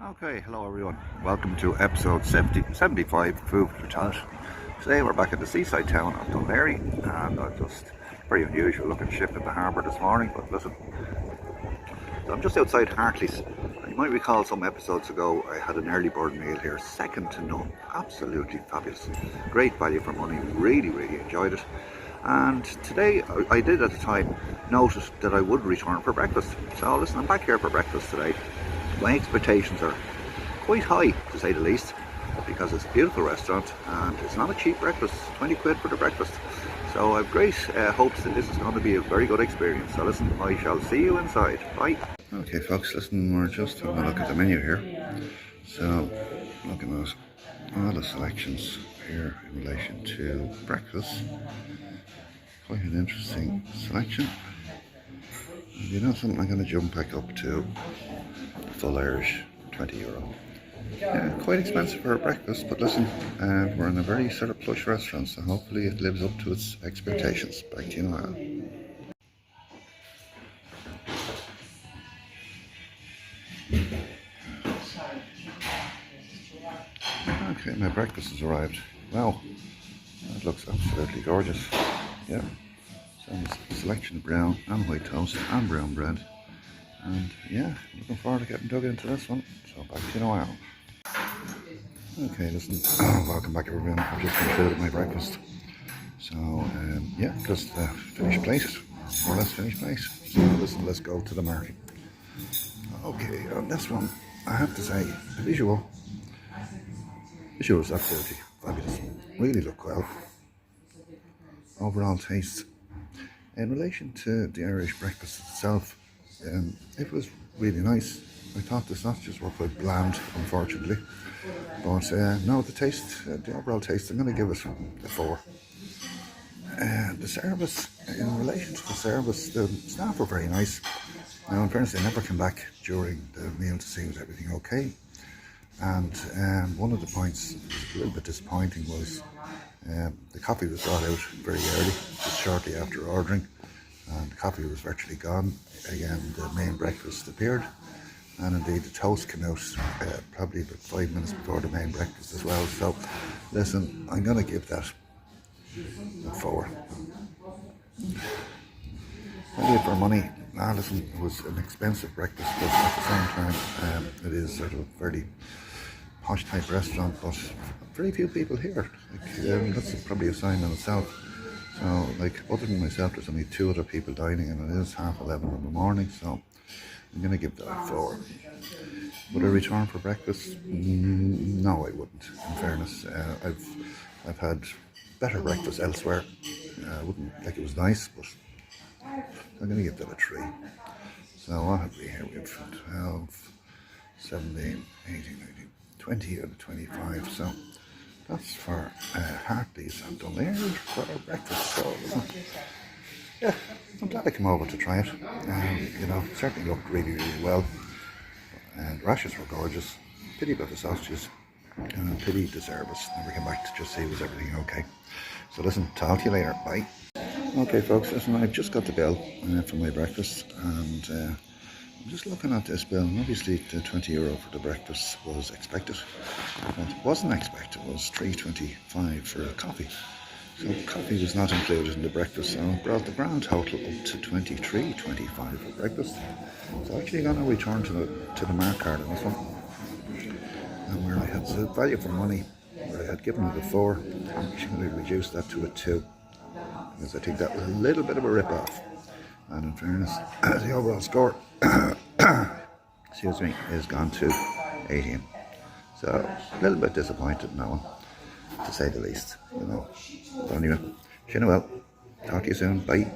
Okay, hello everyone. Welcome to episode 75 Food for Talent. Today we're back at the seaside town of Dunleary, and I just very unusual looking ship in the harbour this morning. But listen, so I'm just outside Hartleys. You might recall some episodes ago I had an early bird meal here, second to none, absolutely fabulous, great value for money. Really enjoyed it. And today I did at the time notice that I would return for breakfast. So listen, I'm back here for breakfast today. My expectations are quite high, to say the least, because it's a beautiful restaurant and it's not a cheap breakfast, 20 quid for the breakfast. So I have great hopes that this is going to be a very good experience. So listen, I shall see you inside. Bye. Okay folks, listen, we're just having a look at the menu here. So looking at all the selections here in relation to breakfast. Quite an interesting selection. And you know something, I'm going to jump back up to full Irish, €20. Yeah, quite expensive for a breakfast, but listen, we're in a very sort of plush restaurant, so hopefully it lives up to its expectations. Back to you now. Okay, my breakfast has arrived. Wow, that looks absolutely gorgeous. Yeah, some selection of brown and white toast and brown bread. And yeah, looking forward to getting dug into this one. So back to you in a while. Okay, listen, welcome back everyone. I've just concluded my breakfast. So yeah, just finished plate, more or less finished plate. So listen, let's go to the market. Okay, on this one, I have to say, the visual is absolutely fabulous. Really look well. Overall taste. In relation to the Irish breakfast itself, it was really nice. I thought the sausages were quite bland, unfortunately. But no, the taste, the overall taste, I'm going to give it a 4. The service, in relation to the service, the staff were very nice. Now, in fairness, they never came back during the meal to see was everything okay. And one of the points that was a little bit disappointing was the coffee was brought out very early, just shortly after ordering, and the coffee was virtually gone. Again, the main breakfast appeared, and indeed the toast came out probably about 5 minutes before the main breakfast as well. So, listen, I'm going to give that a 4. Value for money. Now, listen, it was an expensive breakfast, but at the same time, it is sort of a fairly posh type restaurant, but very few people here. Like, that's probably a sign in itself. So, like, other than myself, there's only 2 other people dining, and it is 11:30 in the morning, so I'm going to give that a 4. Would I return for breakfast? No, I wouldn't, in fairness. I've had better breakfast elsewhere. I wouldn't, like, it was nice, but I'm going to give that a 3. So what have we here? We have 12, 17, 18, 19, 20 out of 25. So that's for Hartleys and Dunleary for our breakfast. So yeah, I'm glad I came over to try it. You know, it certainly looked really well. And rashes were gorgeous. Pity about the sausages. Pity the service. Never came back to just see was everything okay. So listen, talk to you later. Bye. Okay folks, listen, I've just got the bill for my breakfast, and I'm just looking at this bill, and obviously the €20 for the breakfast was expected. What wasn't expected was $3.25 for a coffee. So coffee was not included in the breakfast, so it brought the grand total up to $23.25 for breakfast. So actually going to return to the mark card on this one. And where I had the value for money, where I had given it a 4, I'm actually going to reduce that to a 2. Because I think that was a little bit of a rip-off. And in fairness, the overall score, excuse me, is gone to 18. So a little bit disappointed in that one, to say the least. You know. But anyway, well, talk to you soon. Bye.